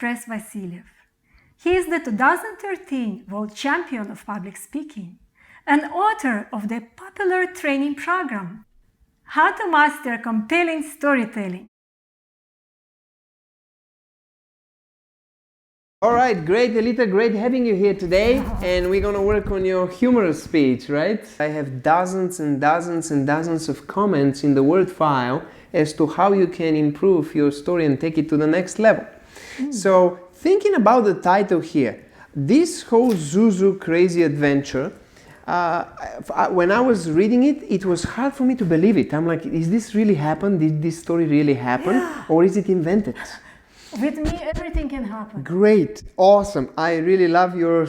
express Vasilev. He is the 2013 World Champion of Public Speaking and author of the popular training program, How to Master Compelling Storytelling. All right, great, Aelita, great having you here today. And we're going to work on your humorous speech, right? I have dozens and dozens and dozens of comments in the Word file as to how you can improve your story and take it to the next level. So, thinking about the title here, this whole Zuzu crazy adventure, when I was reading it, it was hard for me to believe it. I'm like, is this really happened? Did this story really happen? Yeah. Or is it invented? With me, everything can happen. Great, awesome. I really love your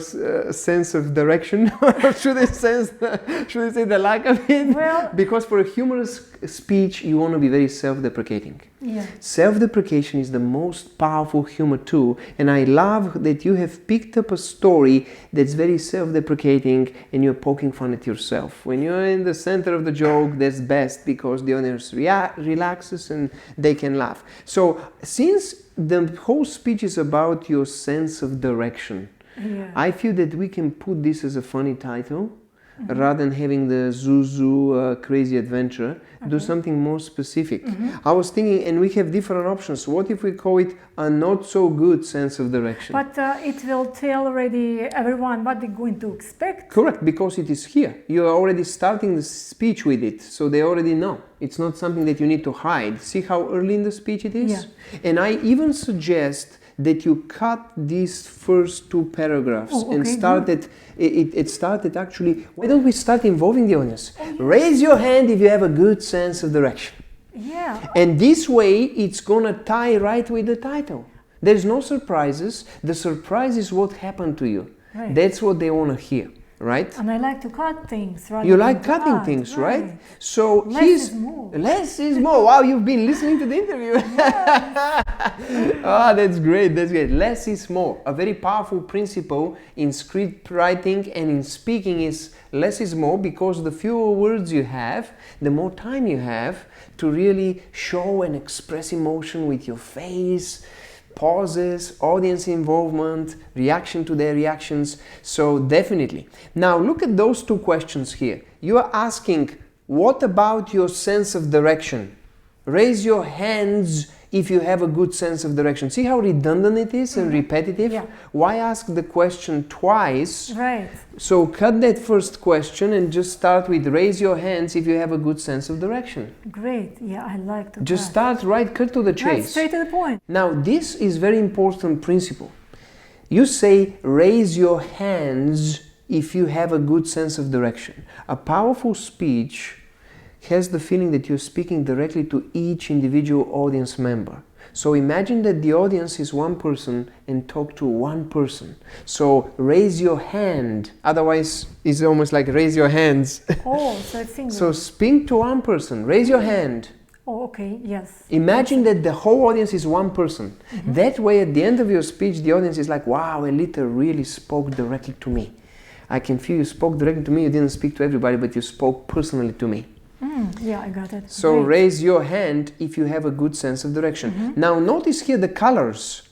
sense of direction. should I say the lack of it? Well, because for a humorous speech, you want to be very self-deprecating. yeah. Self-deprecation is the most powerful humor tool, and I love that you have picked up a story that's very self-deprecating and you're poking fun at yourself. When you're in the center of the joke, that's best because the audience relaxes and they can laugh. So since the whole speech is about your sense of direction, Yeah. I feel that we can put this as a funny title. Rather than having the Zuzu crazy adventure, do something more specific. I was thinking, and we have different options. What if we call it a not so good sense of direction? But it will tell already everyone what they're going to expect. Correct, because it is here. You are already starting the speech with it, so they already know. It's not something that you need to hide. See how early in the speech it is? Yeah. And I even suggest that you cut these first two paragraphs and it started actually, why don't we start involving the audience? Raise your hand if you have a good sense of direction. Yeah. And this way it's gonna tie right with the title. There's no surprises. The surprise is what happened to you. Right. That's what they wanna hear, right? And I like to cut things. Rather You than like cutting cut, things, right? right? So Less is more. Less is more. Wow, you've been listening to the interview. Oh, that's great. That's great. Less is more. A very powerful principle in script writing and in speaking is less is more, because the fewer words you have, the more time you have to really show and express emotion with your face, pauses, audience involvement, reaction to their reactions. So definitely. Now look at those two questions here. You are asking, what about your sense of direction? Raise your hands if you have a good sense of direction. See how redundant it is and repetitive? Yeah. Why ask the question twice? Right. So cut that first question and just start with raise your hands if you have a good sense of direction. Great. Yeah, I like to Just cut. start right, cut to the Right, chase. straight to the point. Now this is very important principle. You say raise your hands if you have a good sense of direction. A powerful speech has the feeling that you're speaking directly to each individual audience member. So imagine that the audience is one person and talk to one person. So raise your hand, otherwise it's almost like raise your hands. Oh, so it's single. So speak to one person, raise your hand. Oh, okay, yes. Imagine that the whole audience is one person. That way at the end of your speech, the audience is like, wow, Aelita really spoke directly to me. I can feel you spoke directly to me. You didn't speak to everybody, but you spoke personally to me. Yeah, I got it. So Great. raise your hand if you have a good sense of direction. Now notice here the colors.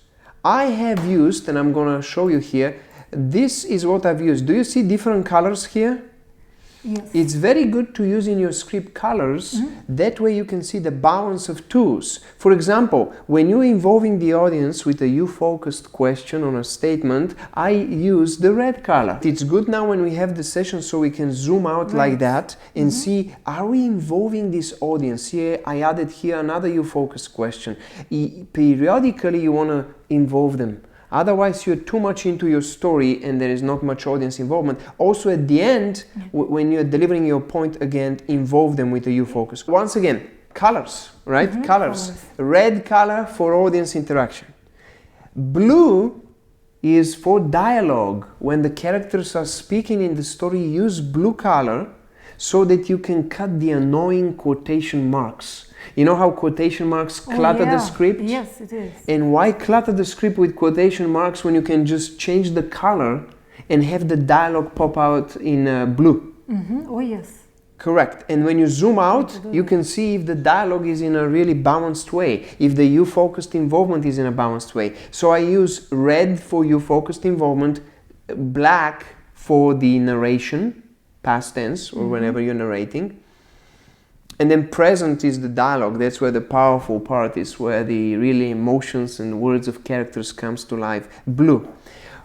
I have used, and I'm going to show you here, this is what I've used. Do you see different colors here? Yes. It's very good to use in your script colors. That way you can see the balance of tools. For example, when you're involving the audience with a you-focused question on a statement, I use the red color. It's good now when we have the session so we can zoom out like that and see, are we involving this audience? Here, I added here another you-focused question. Periodically you want to involve them. Otherwise, you're too much into your story and there is not much audience involvement. Also, at the end, when you're delivering your point again, involve them with the you focus. Once again, colors, right? Colors. Red color for audience interaction. Blue is for dialogue. When the characters are speaking in the story, use blue color so that you can cut the annoying quotation marks. You know how quotation marks clutter the script? Yes, it is. And why clutter the script with quotation marks when you can just change the color and have the dialogue pop out in blue? Oh, yes. Correct. And when you zoom out, you can see if the dialogue is in a really balanced way, if the you-focused involvement is in a balanced way. So I use red for you-focused involvement, black for the narration, past tense, or whenever you're narrating. And then present is the dialogue. That's where the powerful part is, where the really emotions and words of characters comes to life. Blue.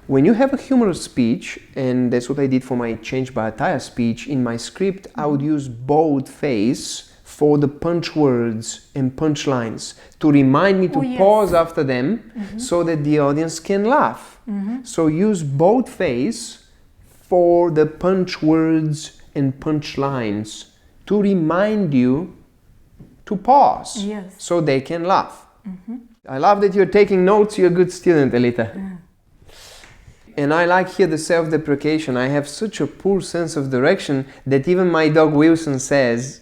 When you have a humorous speech, and that's what I did for my Change by Attire speech, in my script I would use bold face for the punch words and punchlines to remind me to pause after them so that the audience can laugh. So use bold face for the punch words and punchlines to remind you to pause so they can laugh. I love that you're taking notes. You're a good student, Aelita. And I like here the self-deprecation. I have such a poor sense of direction that even my dog Wilson says,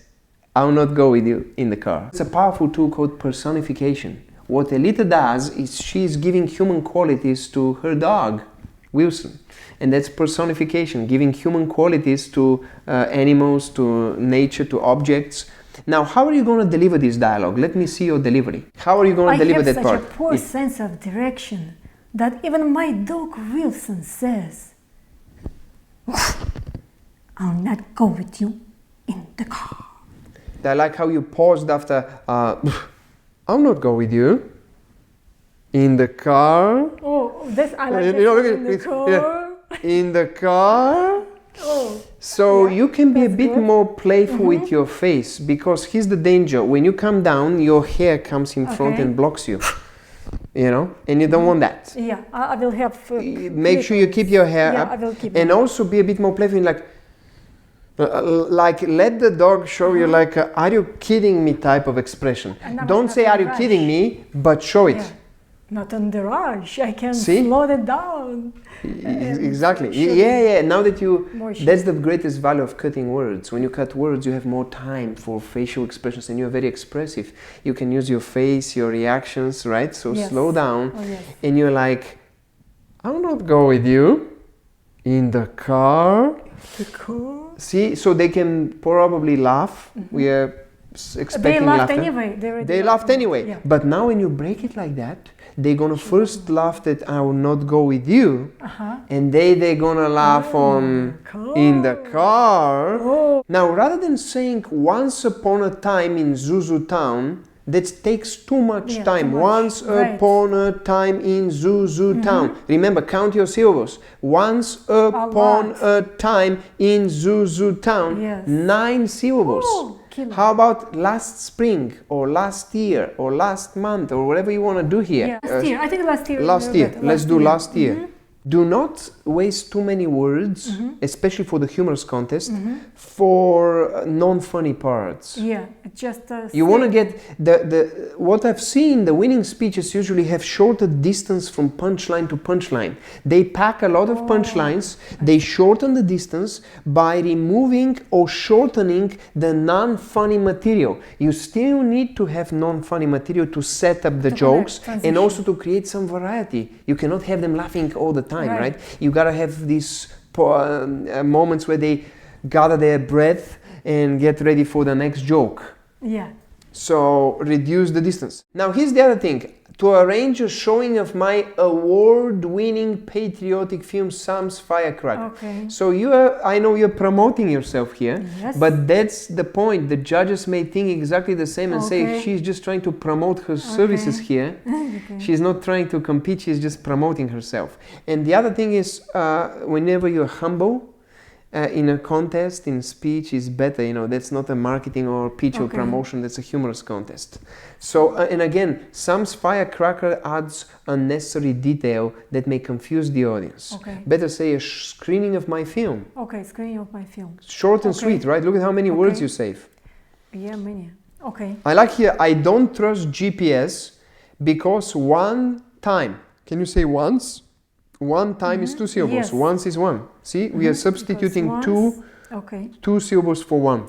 I'll not go with you in the car. It's a powerful tool called personification. What Aelita does is she's giving human qualities to her dog, Wilson. And that's personification, giving human qualities to animals, to nature, to objects. Now, how are you going to deliver this dialogue? Let me see your delivery. How are you going to deliver that part? I have such a poor sense of direction that even my dog Wilson says, I'll not go with you in the car. I like how you paused after, I'll not go with you in the car. Oh, this I like in the car. Yeah. In the car. So you can be a bit more playful with your face, because here's the danger. When you come down, your hair comes in front and blocks you. You know, and you don't want that. Yeah, I will have. Make sure you keep your hair up. I will keep and also be a bit more playful, like let the dog show you like are you kidding me type of expression. Don't say are you kidding me, but show it. Not on the rush. I can slow it down. Exactly. Yeah. Now that that's the greatest value of cutting words. When you cut words, you have more time for facial expressions, and you're very expressive. You can use your face, your reactions, right? So slow down, and you're like, I'll not go with you in the car. The car. See, so they can probably laugh. We are expecting laughter. They laughed anyway. Yeah. But now when you break it like that, they're gonna first laugh that I will not go with you, and they're gonna laugh on in the car. Now, rather than saying once upon a time in Zuzu Town, that takes too much time. Once upon a time in Zuzu Town. Remember, count your syllables. Once upon a time in Zuzu Town. 9 syllables. How about last spring, or last year, or last month, or whatever you want to do here? Last year. I think last year. Last year. Let's do last year. Do not waste too many words, especially for the humorous contest, for non-funny parts. Yeah, just you want to get what I've seen, the winning speeches usually have shorter distance from punchline to punchline. They pack a lot of punchlines, they shorten the distance by removing or shortening the non-funny material. You still need to have non-funny material to set up the jokes and also to create some variety. You cannot have them laughing all the time. Right? You gotta have these moments where they gather their breath and get ready for the next joke. Yeah. So reduce the distance. Now here's the other thing. To arrange a showing of my award-winning patriotic film, Sam's Firecracker. Okay. So I know you're promoting yourself here, but that's the point. The judges may think exactly the same and say she's just trying to promote her services here. She's not trying to compete, she's just promoting herself. And the other thing is, whenever you're humble, in a contest, in speech is better, you know, that's not a marketing or pitch or promotion, that's a humorous contest. So, and again, Sam's Firecracker adds unnecessary detail that may confuse the audience. Better say a screening of my film. Screening of my film. Short and sweet, right? Look at how many words you save. Yeah, many. I like here, I don't trust GPS because one time. Can you say once? One time is 2 syllables. Once is 1. See, we are substituting two syllables for one.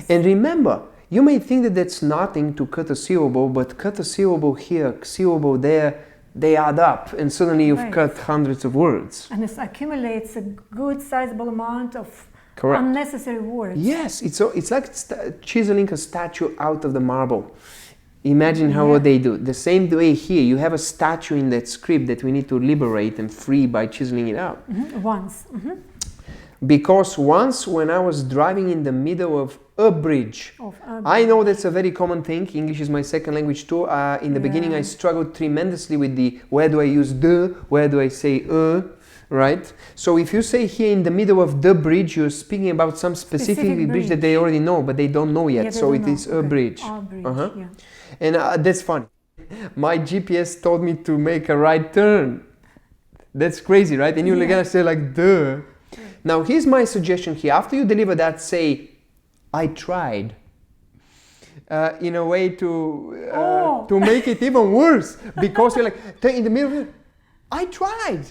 And remember, you may think that that's nothing to cut a syllable, but cut a syllable here, syllable there, they add up, and suddenly you've cut hundreds of words. And this accumulates a good sizable amount of Correct. unnecessary words. Yes, it's like chiseling a statue out of the marble. Imagine how Yeah. they do. The same way here, you have a statue in that script that we need to liberate and free by chiseling it out. Once. Because once when I was driving in the middle of a bridge, I know that's a very common thing. English is my second language too. In the beginning I struggled tremendously with the where do I use the, where do I say right? So if you say here in the middle of the bridge, you're speaking about some specific bridge that they already know, but they don't know yet. Yeah, So it is a bridge. A bridge, yeah. And that's funny. My GPS told me to make a right turn. That's crazy, right? And you're gonna say like, duh. Now, here's my suggestion here. After you deliver that, say, I tried. In a way to make it even worse. Because you're like, in the middle of it, I tried.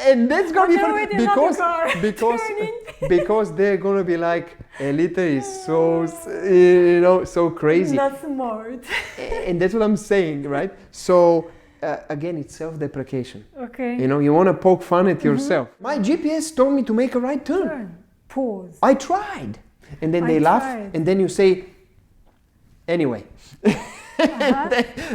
And that's going to be funny. Because they're going to be like, Aelita is so crazy. Not smart. And that's what I'm saying, right? So, again, it's self-deprecation. Okay. You want to poke fun at yourself. My GPS told me to make a right turn. Pause. I tried. And then they laugh. And then you say, anyway.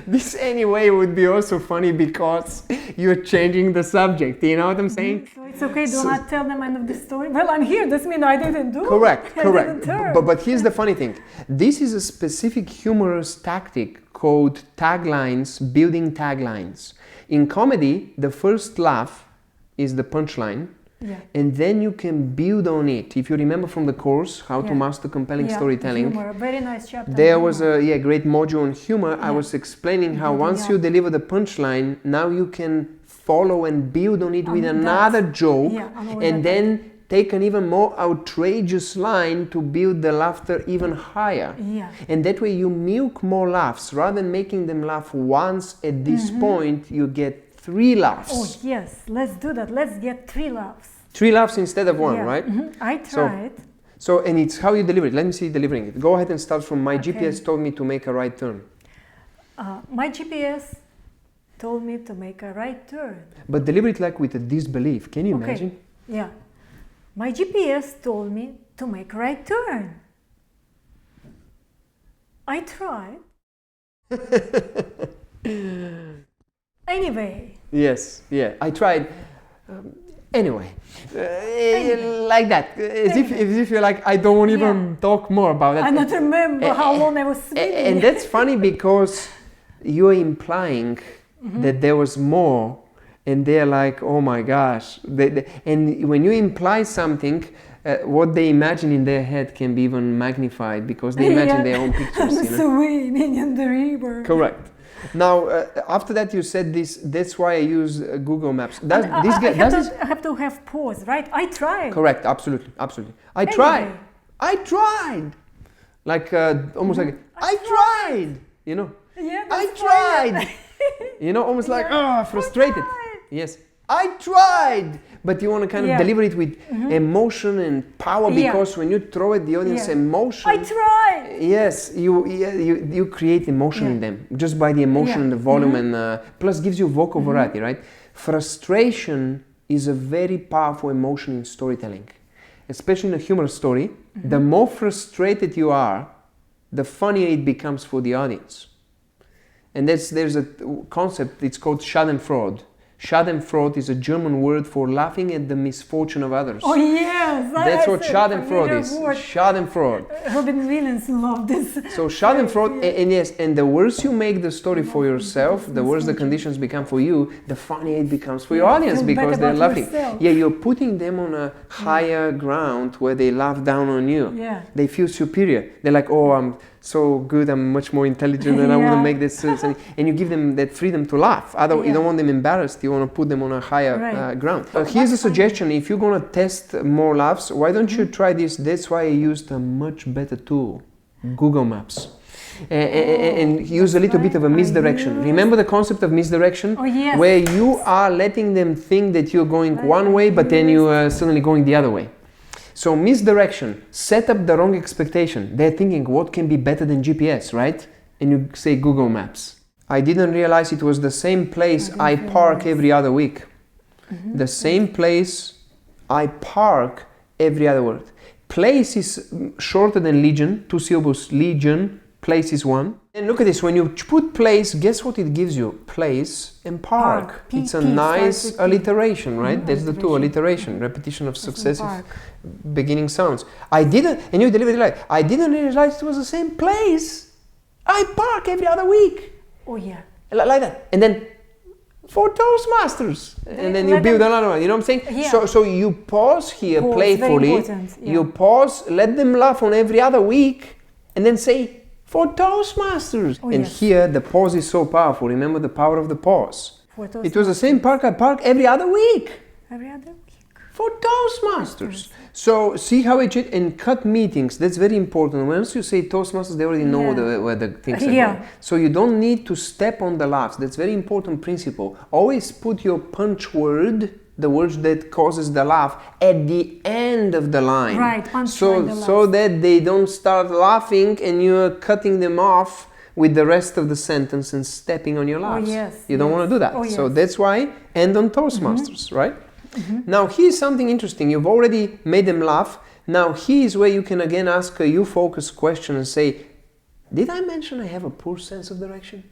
This anyway would be also funny because you're changing the subject. You know what I'm saying? So it's okay, do not tell them end of the story. Well, I'm here, doesn't mean I didn't do it. Correct. Didn't But here's the funny thing. This is a specific humorous tactic called taglines, building taglines. In comedy, the first laugh is the punchline. Yeah. And then you can build on it. If you remember from the course, How to Master Compelling Storytelling, humor. Very nice chapter. There was a great module on humor. I was explaining how once you deliver the punchline, now you can follow and build on it with another joke, and then take an even more outrageous line to build the laughter even higher. Yeah. And that way you milk more laughs. Rather than making them laugh once at this point, you get 3 laughs. Oh yes, let's do that. Let's get 3 laughs. 3 laughs instead of 1, right? I tried. So, and it's how you deliver it. Let me see you delivering it. Go ahead and start from my GPS told me to make a right turn. My GPS told me to make a right turn. But deliver it like with a disbelief. Can you imagine? Yeah. My GPS told me to make a right turn. I tried. Anyway. Yes, yeah. I tried. Anyway. Like that. As if you're like, I don't even talk more about that. I don't remember how long I was speaking. And that's funny because you're implying that there was more, and they're like, oh my gosh. And when you imply something, what they imagine in their head can be even magnified because they imagine their own pictures. Swimming in the river. Correct. Now, after that, you said this. That's why I use Google Maps. I have to have pause, right? I tried. Correct. Absolutely. I tried. Like almost like I tried. Yeah, I tried. Almost like frustrated. Yes. I tried. But you want to kind of deliver it with emotion and power because when you throw at the audience emotion, I tried. Yes, you create emotion in them just by the emotion and the volume and plus gives you vocal variety, right? Frustration is a very powerful emotion in storytelling, especially in a humorous story. The more frustrated you are, the funnier it becomes for the audience. And there's a concept, it's called Schadenfreude. Schadenfreude is a German word for laughing at the misfortune of others. Oh yes, that's what Schadenfreude is. Schadenfreude. Robin Williams loved this. So Schadenfreude, and the worse you make the story for yourself, the worse the conditions become for you, the funnier it becomes for your audience because they're laughing. Yeah, you're putting them on a higher ground where they laugh down on you. Yeah. They feel superior. They're like, oh, I'm so good, I'm much more intelligent and I wouldn't make this sense. And you give them that freedom to laugh. Otherwise, you don't want them embarrassed. You want to put them on a higher ground. Here's a suggestion. If you're going to test more laughs, why don't you try this? That's why I used a much better tool, Google Maps. And use a little bit of a misdirection. Remember the concept of misdirection? Oh, yes. Where you are letting them think that you're going one way, but then you are suddenly going the other way. So misdirection, set up the wrong expectation. They're thinking, what can be better than GPS, right? And you say Google Maps. I didn't realize it was the same place I park every other week. The same place I park every other week. place is shorter than legion, 2 syllables, legion, place is 1. And look at this, when you put place, guess what it gives you? Place and park. It's a nice alliteration, right? That's the 2, alliteration, repetition of successive beginning sounds. I didn't, and you deliver it like, I didn't realize it was the same place. I park every other week. Oh yeah. Like that. And then, for Toastmasters. And then you build another one, you know what I'm saying? Yeah. So you pause here playfully, yeah. you pause, let them laugh on every other week, and then say, for Toastmasters. Oh, and here the pause is so powerful. Remember the power of the pause. It was the same park, I park every other week. Every other week. For Toastmasters. So see how it and cut meetings. That's very important. Once you say Toastmasters, they already know where the things are going. So you don't need to step on the laughs. That's very important principle. Always put your punch word, the words that causes the laugh, at the end of the line. Right, so that they don't start laughing and you're cutting them off with the rest of the sentence and stepping on your laughs. Oh, yes, you don't want to do that. So that's why end on Toastmasters, right? Now here's something interesting. You've already made them laugh. Now here's where you can again ask a you-focused question and say, did I mention I have a poor sense of direction?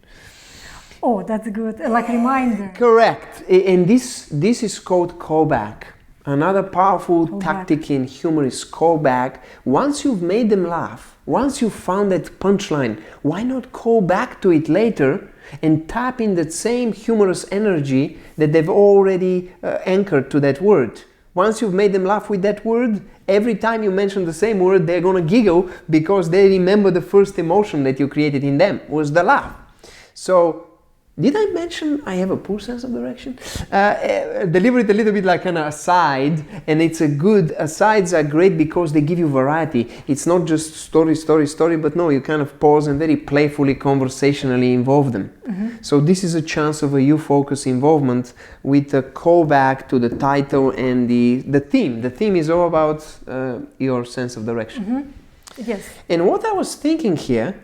Oh, that's good. Like reminder. Correct. And this is called callback. Another powerful tactic in humor is callback. Once you've made them laugh, once you've found that punchline, why not call back to it later and tap in that same humorous energy that they've already anchored to that word? Once you've made them laugh with that word, every time you mention the same word, they're gonna giggle because they remember the first emotion that you created in them was the laugh. So, did I mention I have a poor sense of direction? Deliver it a little bit like an aside, and it's a good, asides are great because they give you variety. It's not just story, but no, you kind of pause and very playfully, conversationally involve them. So this is a chance of a you-focus involvement with a callback to the title and the theme. The theme is all about your sense of direction. Yes. And what I was thinking here,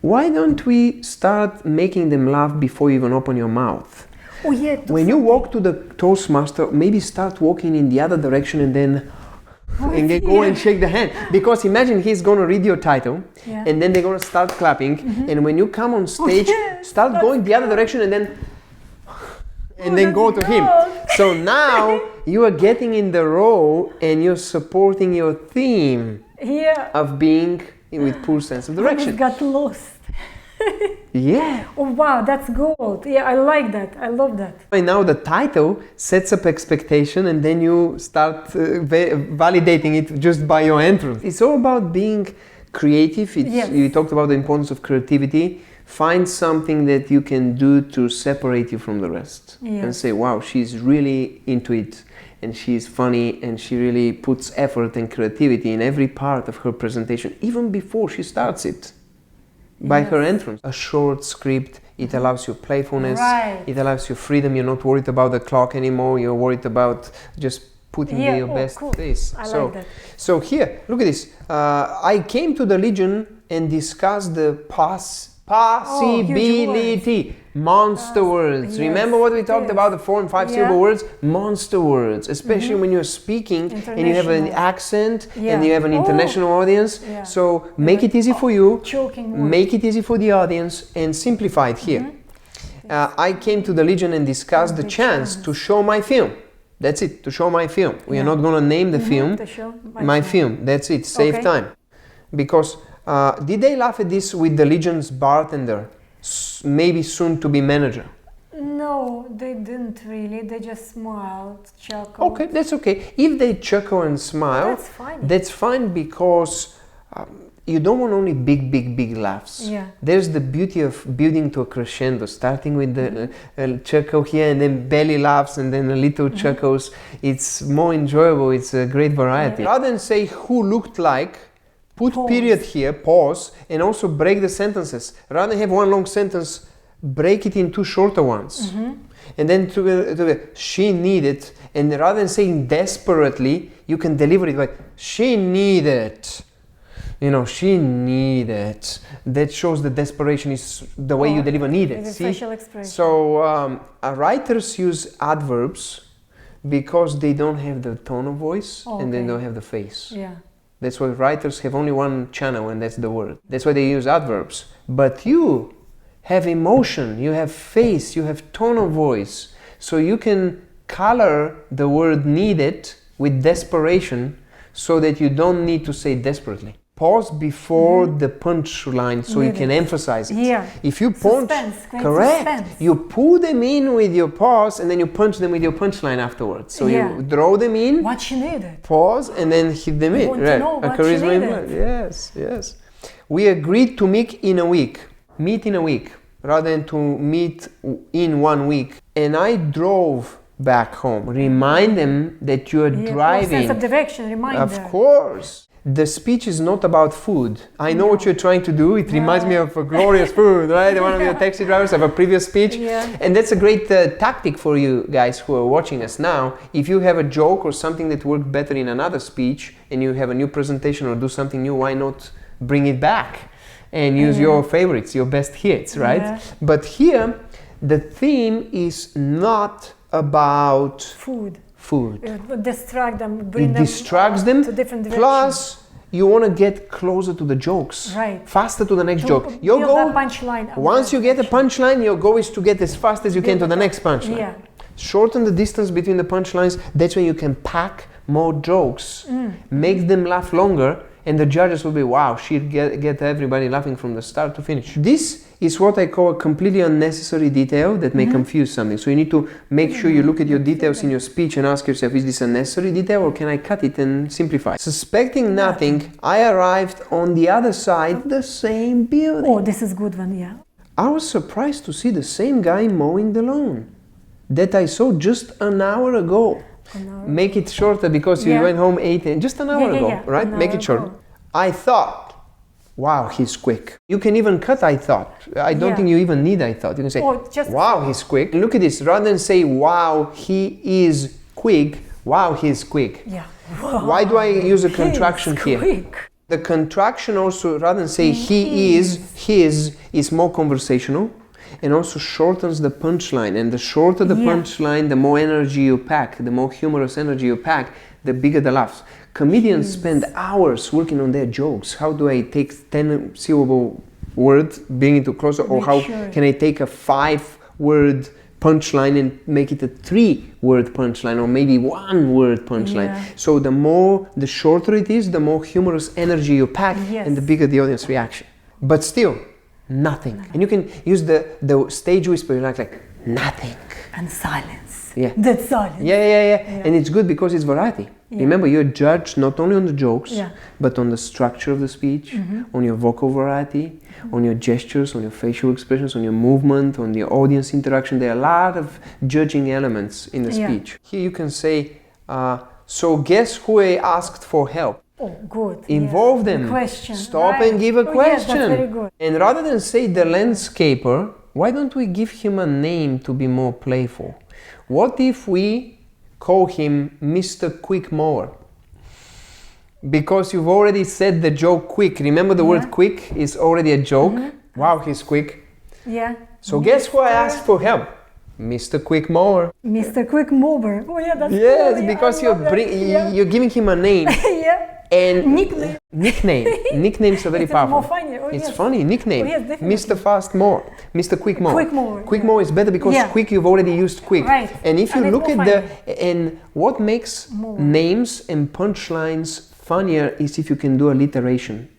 why don't we start making them laugh before you even open your mouth? Oh yeah. When you walk to the Toastmaster, maybe start walking in the other direction and then go and shake the hand. Because imagine he's going to read your title and then they're going to start clapping. And when you come on stage, start going the other direction and then go to him. So now you are getting in the role and you're supporting your theme of being with poor sense of direction. I got lost. Yeah. Oh wow, that's gold. Yeah, I like that. I love that. And now the title sets up expectation and then you start validating it just by your entrance. It's all about being creative. You talked about the importance of creativity. Find something that you can do to separate you from the rest. And say, wow, she's really into it. And she's funny and she really puts effort and creativity in every part of her presentation, even before she starts it, by her entrance. A short script, it allows you playfulness, it allows you freedom, you're not worried about the clock anymore, you're worried about just putting your best face. Like that. So here, look at this. I came to the Legion and discussed the possibility. Monster words. Remember what we talked about, the 4 and 5 syllable words? Monster words, especially when you're speaking and you have an accent and you have an international audience. So make it easy for you, make it easy for the audience and simplify it here. I came to the Legion and discussed the chance to show my film. That's it, to show my film. We are not going to name the film, my film. That's it, save time. Because did they laugh at this with the Legion's bartender? Maybe soon to be manager. No, they didn't really. They just smiled, chuckled. Okay, that's okay. If they chuckle and smile, that's fine because you don't want only big laughs. There's the beauty of building to a crescendo, starting with the chuckle here and then belly laughs and then a little chuckles. It's more enjoyable. It's a great variety. Rather than say who looked like, put period here, pause, and also break the sentences. Rather than have one long sentence, break it in 2 shorter ones. And then she needed, and rather than saying desperately, you can deliver it like, she needed. You know, she needed. That shows the desperation is the way you deliver needed. It's a facial expression. So writers use adverbs because they don't have the tone of voice and they don't have the face. That's why writers have only one channel, and that's the word. That's why they use adverbs. But you have emotion, you have face, you have tone of voice. So you can color the word needed with desperation so that you don't need to say desperately. Pause before the punchline so you can emphasize it. Yeah. If you punch, correct, suspense. you pull them in with your pause and then you punch them with your punchline afterwards. So you draw them in, what you needed, pause, and then hit them in. Want to know A what charisma you implant. needed. Yes, yes. We agreed to meet in a week, rather than to meet in 1 week. And I drove back home. Remind them that you are driving. Sense of direction, reminder. Of course. The speech is not about food. I know what you're trying to do. It reminds me of a glorious food, right? One of your taxi drivers of a previous speech. Yeah. And that's a great tactic for you guys who are watching us now. If you have a joke or something that worked better in another speech and you have a new presentation or do something new, why not bring it back and use your favorites, your best hits, right? Yeah. But here, the theme is not about food. Distract them, bring it distracts them to different directions. Plus, you want to get closer to the jokes, right? Faster to the next joke. Your goal, punchline. Once you get a punchline, your goal is to get as fast as you can to the next punchline. Yeah. Shorten the distance between the punchlines. That's when you can pack more jokes, make them laugh longer, and the judges will be, wow, she get everybody laughing from the start to finish. This is what I call a completely unnecessary detail that may confuse something. So you need to make sure you look at your details in your speech and ask yourself, is this a necessary detail or can I cut it and simplify? Suspecting nothing, I arrived on the other side of the same building. Oh, this is good one, yeah. I was surprised to see the same guy mowing the lawn that I saw just an hour ago. Make it shorter because you went home 8 just an hour ago, right? Make it short. I thought, wow, he's quick. You can even cut I thought. I don't think you even need I thought. You can say, wow, he's quick. Look at this. Rather than say, wow, he is quick, wow, he's quick. Yeah. Wow. Why do I use a contraction here? Quick. The contraction also, rather than say he is, his, is more conversational and also shortens the punchline. And the shorter the punchline, the more energy you pack, the more humorous energy you pack, the bigger the laughs. Comedians spend hours working on their jokes. How do I take 10 syllable word, bring it to closer, or how can I take a 5-word punchline and make it a 3-word punchline, or maybe 1-word punchline. So the shorter it is, the more humorous energy you pack, and the bigger the audience reaction. But still, nothing. And you can use the stage whisper, like nothing. And silence. Yeah. That's silence. Yeah. And it's good because it's variety. Remember, you're judged not only on the jokes, but on the structure of the speech, on your vocal variety, on your gestures, on your facial expressions, on your movement, on the audience interaction. There are a lot of judging elements in the speech. Here you can say, so guess who I asked for help? Oh, good. Involve them. Question. Stop and give a question. Yes, that's very good. And rather than say the landscaper, why don't we give him a name to be more playful? What if we call him Mr. Quick Mower? Because you've already said the joke quick. Remember the word quick is already a joke. Wow, he's quick. Yeah. So guess who I asked for help? Mr. Quick Mower. Mr. Quick Mover. Oh yeah, that's cool. Because you're giving him a name. And nicknames are very powerful. More funny. It's funny, nickname. Mr. Fast More, Mr. Quick More. Quick More is better because quick you've already used quick. Right. And if you look at and what makes names and punchlines funnier is if you can do alliteration.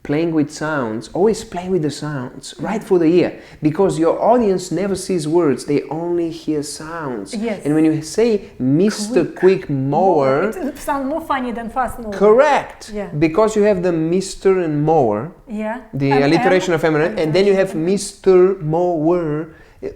Playing with sounds, always play with the sounds, right for the ear, because your audience never sees words, they only hear sounds. Yes. And when you say Mr. Quick Mower, it sounds more funny than fast mower. Correct. Yeah. Because you have the Mr. and Mower, the alliteration of feminine, and then you have Mr. Mower. You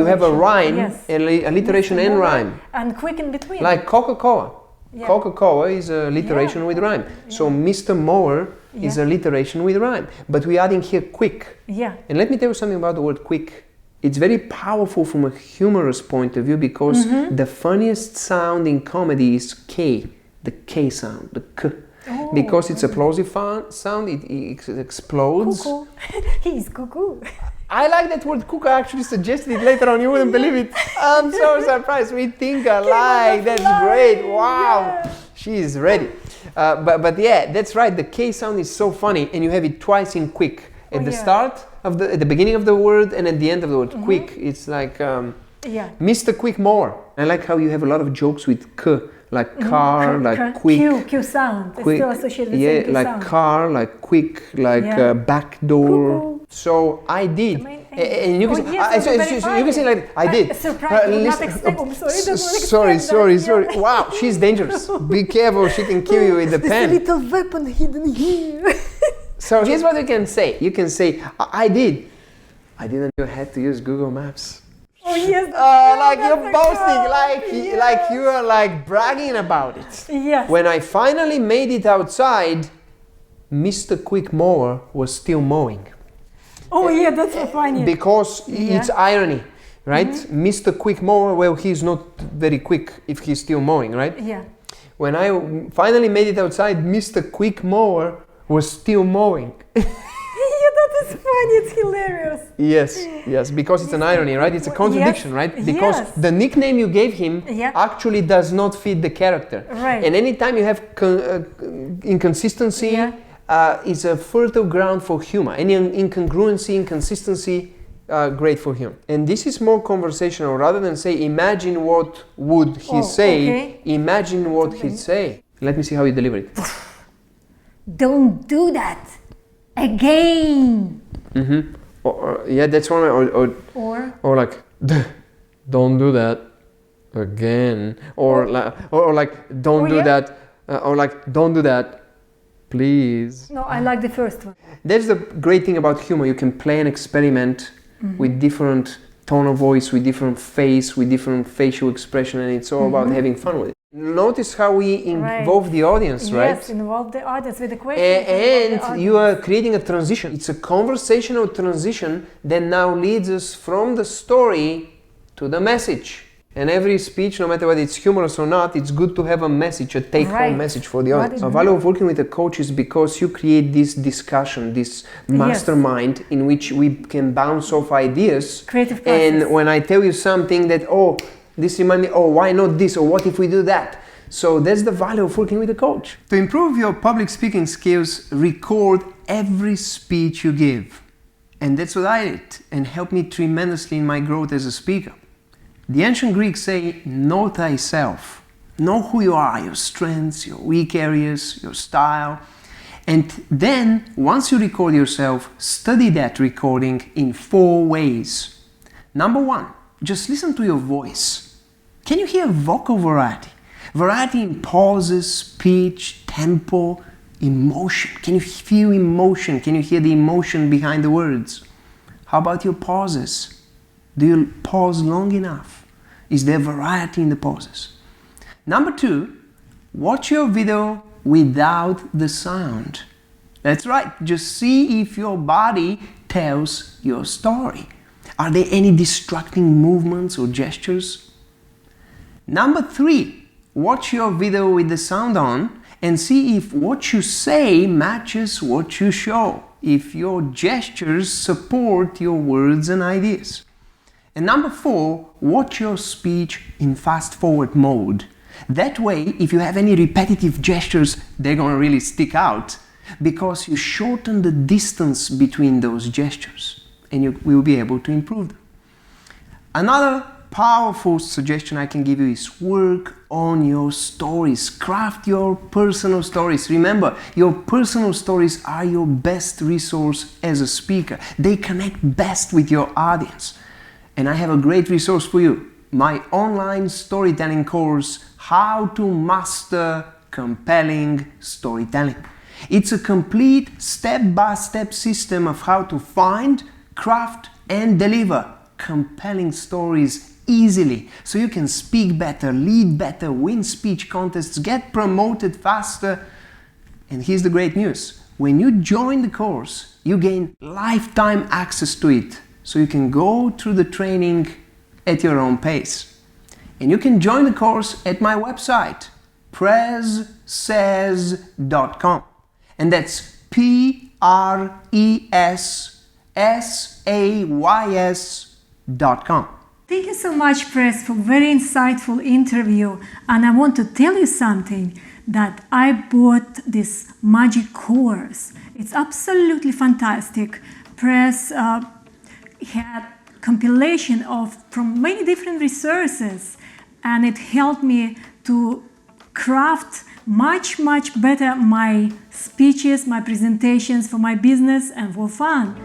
have a rhyme, alliteration and rhyme. And quick in between. Like Coca-Cola. Yeah. Coca-Cola is alliteration with rhyme. So Mr. Mower is alliteration with rhyme. But we're adding here quick. Yeah. And let me tell you something about the word quick. It's very powerful from a humorous point of view because the funniest sound in comedy is K, the K sound, the K. Oh, because it's a plosive sound, it explodes. Cuckoo. He's cuckoo. I like that word cuckoo. I actually suggested it later on. You wouldn't believe it. I'm so surprised. We think alike. That's great. Wow. She is ready. But yeah, that's right. The K sound is so funny, and you have it twice in quick. At the start of at the beginning of the word and at the end of the word. Quick. It's like Mr. Quick More. I like how you have a lot of jokes with K, like car, like quick. Q sound. Quick. It's still associated with yeah, Q like sound. car, like quick, like back door. Cuckoo. So I did. And you can you can say like I did. Surprised. Sorry. Wow, she's dangerous. Be careful, she can kill you with the pen. There's a little weapon hidden here. So here's what you can say. You can say, I did. I didn't know you had to use Google Maps. Oh yes. Like you're boasting, like you are like bragging about it. Yes. When I finally made it outside, Mr. Quick Mower was still mowing. Oh yeah, that's so funny. Because it's irony, right? Mr. Quick Mower, well, he's not very quick if he's still mowing, right? Yeah. When I finally made it outside, Mr. Quick Mower was still mowing. Yeah, that is funny. It's hilarious. Yes, because it's an irony, right? It's a contradiction, right? Because the nickname you gave him actually does not fit the character. Right. And anytime you have inconsistency, is a fertile ground for humor. Any incongruency, inconsistency, great for humor. And this is more conversational. Rather than say, imagine what would he say, imagine what he'd say. Let me see how you deliver it. Don't do that again. Yeah, that's one. Or like, don't do that again. Or like, don't do that. Or like, don't do that, please. No, I like the first one. That's the great thing about humor. You can play and experiment with different tone of voice, with different face, with different facial expression, and it's all about having fun with it. Notice how we involve the audience, right? Yes, involve the audience with the question. And you are creating a transition. It's a conversational transition that now leads us from the story to the message. And every speech, no matter whether it's humorous or not, it's good to have a message, a take-home message for the audience. The value of working with a coach is because you create this discussion, this mastermind in which we can bounce off ideas. Creative process. And when I tell you something that, this reminds me, why not this, or what if we do that? So that's the value of working with a coach. To improve your public speaking skills, record every speech you give. And that's what I did, and helped me tremendously in my growth as a speaker. The ancient Greeks say, know thyself. Know who you are, your strengths, your weak areas, your style. And then, once you record yourself, study that recording in 4 ways. Number 1, just listen to your voice. Can you hear vocal variety? Variety in pauses, pitch, tempo, emotion. Can you feel emotion? Can you hear the emotion behind the words? How about your pauses? Do you pause long enough? Is there variety in the pauses? Number 2, watch your video without the sound. That's right, just see if your body tells your story. Are there any distracting movements or gestures? Number 3, watch your video with the sound on and see if what you say matches what you show, if your gestures support your words and ideas. And number 4, watch your speech in fast-forward mode. That way, if you have any repetitive gestures, they're going to really stick out because you shorten the distance between those gestures and you will be able to improve them. Another powerful suggestion I can give you is work on your stories. Craft your personal stories. Remember, your personal stories are your best resource as a speaker. They connect best with your audience. And I have a great resource for you. My online storytelling course, How to Master Compelling Storytelling. It's a complete step-by-step system of how to find, craft, and deliver compelling stories easily so you can speak better, lead better, win speech contests, get promoted faster. And here's the great news. When you join the course, you gain lifetime access to it. So you can go through the training at your own pace. And you can join the course at my website, pressays.com. And that's PRESSAYS.com. Thank you so much, Press, for a very insightful interview. And I want to tell you something. that I bought this magic course. It's absolutely fantastic. Press had compilation from many different resources, and it helped me to craft much better my speeches, my presentations for my business and for fun.